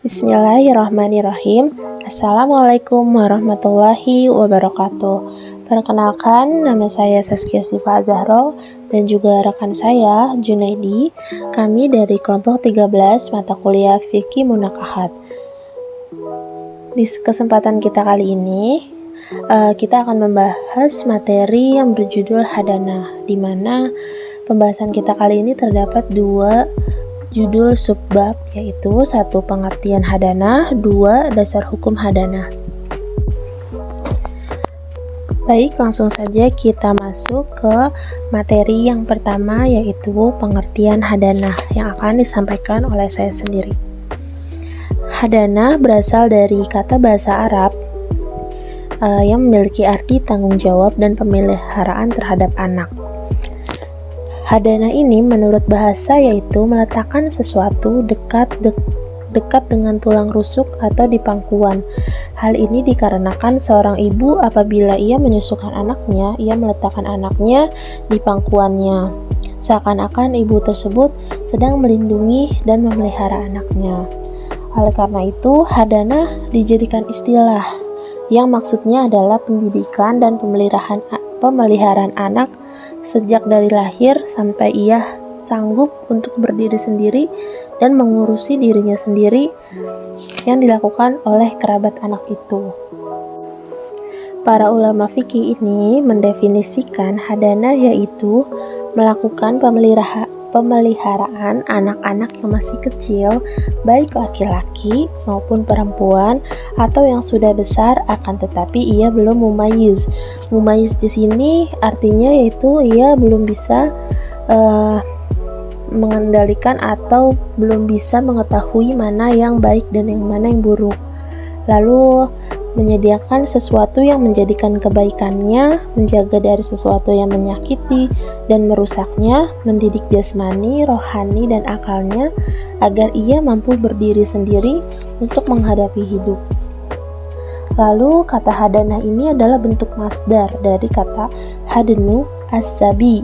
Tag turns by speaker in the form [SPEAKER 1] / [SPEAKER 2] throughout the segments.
[SPEAKER 1] Bismillahirrahmanirrahim. Assalamualaikum warahmatullahi wabarakatuh. Perkenalkan, nama saya Saskia Sifa Zahro dan juga rekan saya Junaidi. Kami dari kelompok 13 mata kuliah Fikih Munakahat. Di kesempatan kita kali ini, kita akan membahas materi yang berjudul Hadanah, di mana pembahasan kita kali ini terdapat dua judul subbab, yaitu 1. Pengertian hadanah, 2. Dasar hukum hadanah. Baik, langsung saja kita masuk ke materi yang pertama, yaitu pengertian hadanah yang akan disampaikan oleh saya sendiri. Hadanah berasal dari kata bahasa Arab yang memiliki arti tanggung jawab dan pemeliharaan terhadap anak. Hadanah ini menurut bahasa yaitu meletakkan sesuatu dekat dengan tulang rusuk atau di pangkuan. Hal ini dikarenakan seorang ibu apabila ia menyusukan anaknya, ia meletakkan anaknya di pangkuannya. Seakan-akan ibu tersebut sedang melindungi dan memelihara anaknya. Oleh karena itu, hadanah dijadikan istilah yang maksudnya adalah pendidikan dan pemeliharaan anak sejak dari lahir sampai ia sanggup untuk berdiri sendiri dan mengurusi dirinya sendiri yang dilakukan oleh kerabat anak itu. Para ulama fikih ini mendefinisikan hadanah yaitu melakukan pemeliharaan anak-anak yang masih kecil, baik laki-laki maupun perempuan atau yang sudah besar akan tetapi ia belum mumayyiz. Mumayyiz di sini artinya yaitu ia belum bisa mengendalikan atau belum bisa mengetahui mana yang baik dan yang mana yang buruk. Lalu menyediakan sesuatu yang menjadikan kebaikannya, menjaga dari sesuatu yang menyakiti dan merusaknya, mendidik jasmani, rohani, dan akalnya agar ia mampu berdiri sendiri untuk menghadapi hidup. Lalu kata hadanah ini adalah bentuk masdar dari kata hadnu as-sabi,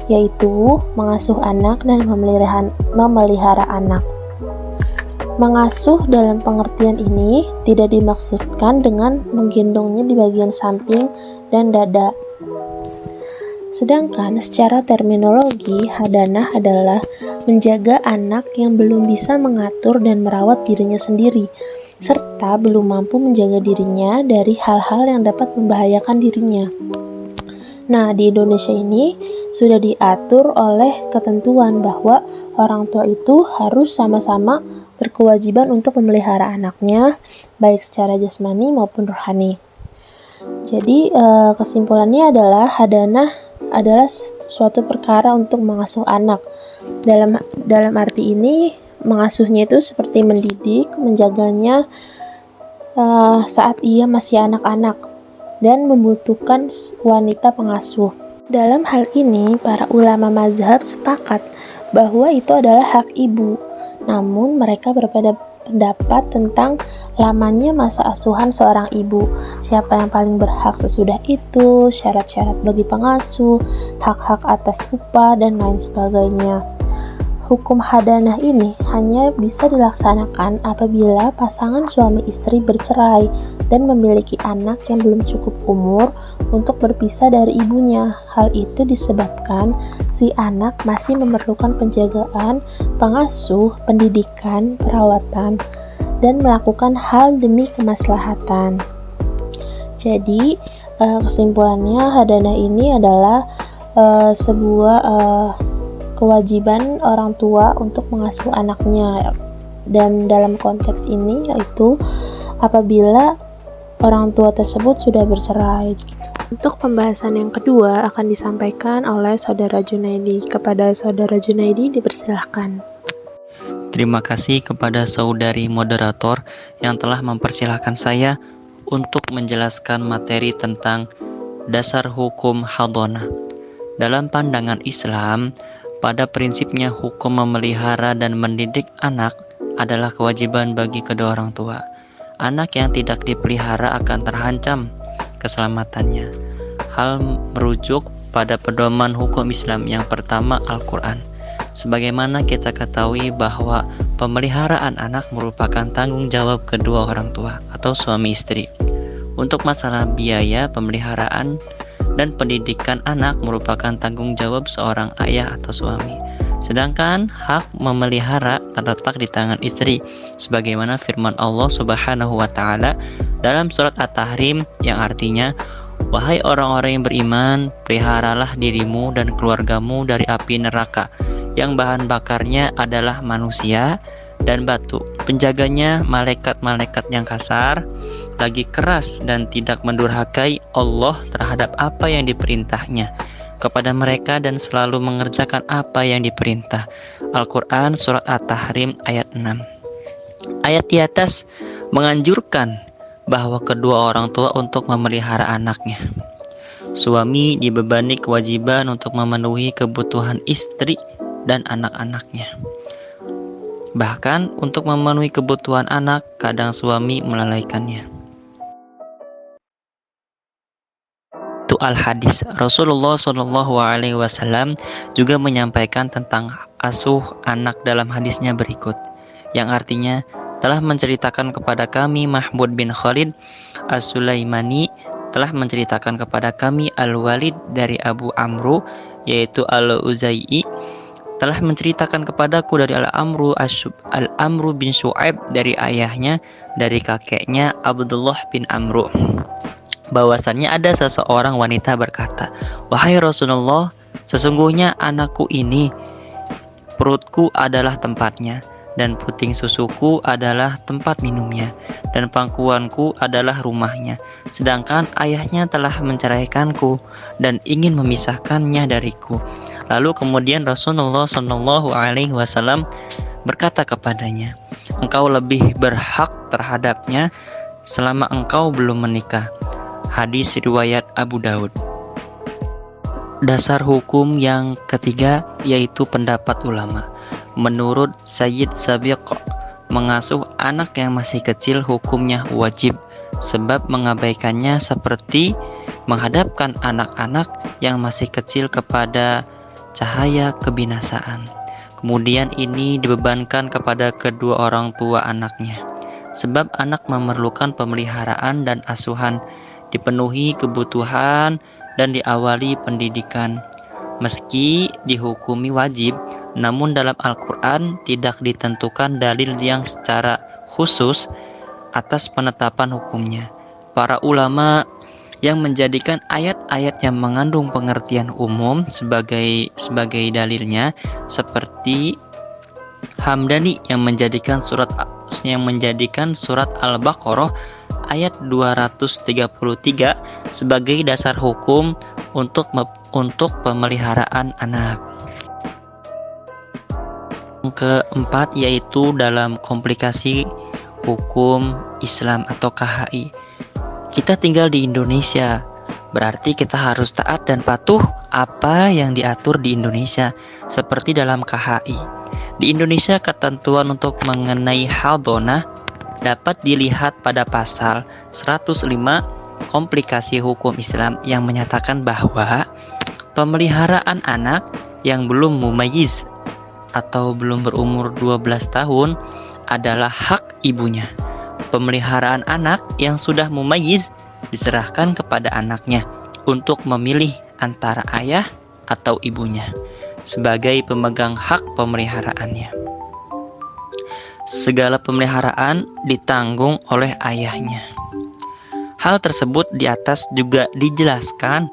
[SPEAKER 1] yaitu mengasuh anak dan memelihara anak. Mengasuh dalam pengertian ini tidak dimaksudkan dengan menggendongnya di bagian samping dan dada. Sedangkan secara terminologi, hadanah adalah menjaga anak yang belum bisa mengatur dan merawat dirinya sendiri, serta belum mampu menjaga dirinya dari hal-hal yang dapat membahayakan dirinya. Nah, di Indonesia ini sudah diatur oleh ketentuan bahwa orang tua itu harus sama-sama berkewajiban untuk memelihara anaknya, baik secara jasmani maupun rohani. Jadi, kesimpulannya adalah hadanah adalah suatu perkara untuk mengasuh anak. Dalam arti ini, mengasuhnya itu seperti mendidik, menjaganya saat ia masih anak-anak dan membutuhkan wanita pengasuh. Dalam hal ini, para ulama mazhab sepakat bahwa itu adalah hak ibu. Namun mereka berbeda pendapat tentang lamanya masa asuhan seorang ibu, siapa yang paling berhak sesudah itu, syarat-syarat bagi pengasuh, hak-hak atas upah, dan lain sebagainya. Hukum hadanah ini hanya bisa dilaksanakan apabila pasangan suami istri bercerai dan memiliki anak yang belum cukup umur untuk berpisah dari ibunya. Hal itu disebabkan si anak masih memerlukan penjagaan, pengasuh, pendidikan, perawatan, dan melakukan hal demi kemaslahatan. Jadi, kesimpulannya hadanah ini adalah sebuah kewajiban orang tua untuk mengasuh anaknya, dan dalam konteks ini yaitu apabila orang tua tersebut sudah bercerai. Untuk pembahasan yang kedua akan disampaikan oleh Saudara Junaidi. Kepada Saudara Junaidi dipersilahkan.
[SPEAKER 2] Terima kasih kepada saudari moderator yang telah mempersilahkan saya untuk menjelaskan materi tentang dasar hukum hadanah. Dalam pandangan Islam, pada prinsipnya hukum memelihara dan mendidik anak adalah kewajiban bagi kedua orang tua. Anak yang tidak dipelihara akan terancam keselamatannya. Hal merujuk pada pedoman hukum Islam yang pertama Al-Quran. Sebagaimana kita ketahui bahwa pemeliharaan anak merupakan tanggung jawab kedua orang tua atau suami istri. Untuk masalah biaya pemeliharaan dan pendidikan anak merupakan tanggung jawab seorang ayah atau suami. Sedangkan hak memelihara terletak di tangan istri, sebagaimana firman Allah Subhanahu wa taala dalam surat At-Tahrim yang artinya, "Wahai orang-orang yang beriman, peliharalah dirimu dan keluargamu dari api neraka yang bahan bakarnya adalah manusia dan batu. Penjaganya malaikat-malaikat yang kasar, lagi keras dan tidak mendurhakai Allah terhadap apa yang diperintahnya kepada mereka dan selalu mengerjakan apa yang diperintah." Al-Quran Surat At-Tahrim ayat 6. Ayat di atas menganjurkan bahwa kedua orang tua untuk memelihara anaknya. Suami dibebani kewajiban untuk memenuhi kebutuhan istri dan anak-anaknya. Bahkan untuk memenuhi kebutuhan anak, kadang suami melalaikannya. Itu al-hadis. Rasulullah SAW juga menyampaikan tentang asuh anak dalam hadisnya berikut, yang artinya telah menceritakan kepada kami Mahmud bin Khalid As-Sulaimani, telah menceritakan kepada kami Al-Walid dari Abu Amru yaitu Al-Uzai'i, telah menceritakan kepadaku dari Al-Amru bin Shu'aib dari ayahnya, dari kakeknya Abdullah bin Amru, bahwasannya ada seseorang wanita berkata, "Wahai Rasulullah, sesungguhnya anakku ini, perutku adalah tempatnya, dan puting susuku adalah tempat minumnya, dan pangkuanku adalah rumahnya. Sedangkan ayahnya telah menceraikanku dan ingin memisahkannya dariku." Lalu kemudian Rasulullah SAW berkata kepadanya, "Engkau lebih berhak terhadapnya selama engkau belum menikah." Hadis riwayat Abu Daud. Dasar hukum yang ketiga yaitu pendapat ulama. Menurut Sayyid Sabiq, mengasuh anak yang masih kecil hukumnya wajib, sebab mengabaikannya seperti menghadapkan anak-anak yang masih kecil kepada cahaya kebinasaan. Kemudian ini dibebankan kepada kedua orang tua anaknya, sebab anak memerlukan pemeliharaan dan asuhan, dipenuhi kebutuhan dan diawali pendidikan. Meski dihukumi wajib, namun dalam Al-Quran tidak ditentukan dalil yang secara khusus atas penetapan hukumnya. Para ulama yang menjadikan ayat-ayat yang mengandung pengertian umum sebagai dalilnya, seperti Hamdani yang menjadikan surat Al-Baqarah ayat 233 sebagai dasar hukum untuk pemeliharaan anak. Yang keempat yaitu dalam komplikasi hukum Islam atau KHI. Kita tinggal di Indonesia, berarti kita harus taat dan patuh apa yang diatur di Indonesia, seperti dalam KHI. Di Indonesia, ketentuan untuk mengenai hadonah dapat dilihat pada pasal 105 komplikasi hukum Islam yang menyatakan bahwa pemeliharaan anak yang belum mumayyiz atau belum berumur 12 tahun adalah hak ibunya. Pemeliharaan anak yang sudah mumayyiz diserahkan kepada anaknya untuk memilih antara ayah atau ibunya sebagai pemegang hak pemeliharaannya. Segala pemeliharaan ditanggung oleh ayahnya. Hal tersebut di atas juga dijelaskan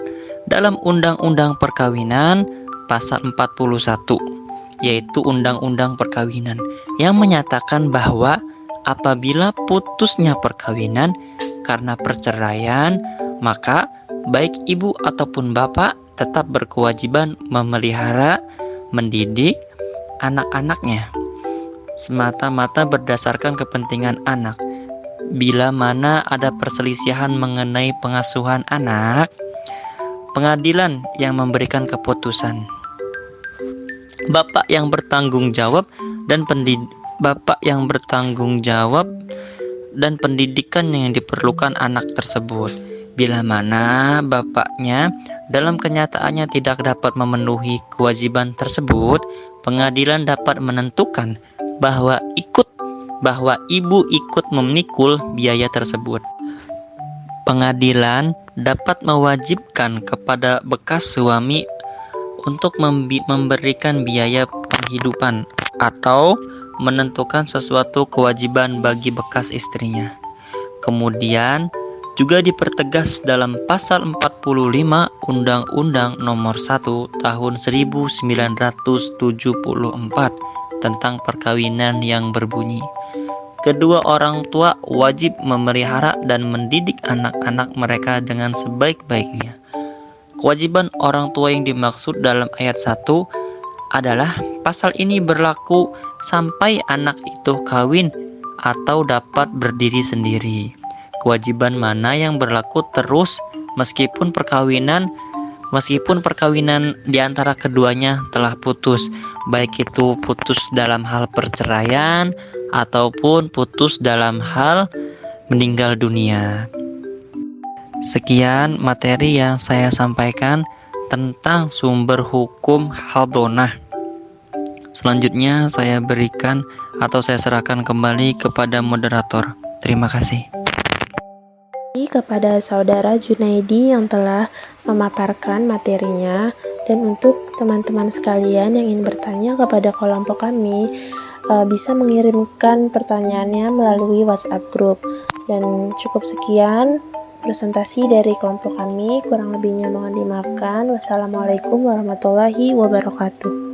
[SPEAKER 2] dalam Undang-Undang Perkawinan pasal 41, yaitu Undang-Undang Perkawinan, yang menyatakan bahwa apabila putusnya perkawinan karena perceraian, maka baik ibu ataupun bapak tetap berkewajiban memelihara, mendidik anak-anaknya semata-mata berdasarkan kepentingan anak. Bila mana ada perselisihan mengenai pengasuhan anak, pengadilan yang memberikan keputusan. Bapak yang bertanggung jawab dan pendidikan yang diperlukan anak tersebut. Bila mana bapaknya dalam kenyataannya tidak dapat memenuhi kewajiban tersebut, pengadilan dapat menentukan bahwa ibu ikut memikul biaya tersebut. Pengadilan dapat mewajibkan kepada bekas suami untuk memberikan biaya penghidupan atau menentukan sesuatu kewajiban bagi bekas istrinya. Kemudian juga dipertegas dalam pasal 45 Undang-Undang Nomor 1 Tahun 1974 tentang perkawinan yang berbunyi, kedua orang tua wajib memelihara dan mendidik anak-anak mereka dengan sebaik-baiknya. Kewajiban orang tua yang dimaksud dalam ayat 1 adalah pasal ini berlaku sampai anak itu kawin atau dapat berdiri sendiri. Kewajiban mana yang berlaku terus meskipun perkawinan di antara keduanya telah putus, baik itu putus dalam hal perceraian ataupun putus dalam hal meninggal dunia. Sekian materi yang saya sampaikan tentang sumber hukum hadonah. Selanjutnya saya serahkan kembali kepada moderator. Terima kasih.
[SPEAKER 1] Kepada saudara Junaidi yang telah memaparkan materinya, dan untuk teman-teman sekalian yang ingin bertanya kepada kelompok kami, bisa mengirimkan pertanyaannya melalui WhatsApp group. Dan cukup sekian presentasi dari kelompok kami, kurang lebihnya mohon dimaafkan. Wassalamualaikum warahmatullahi wabarakatuh.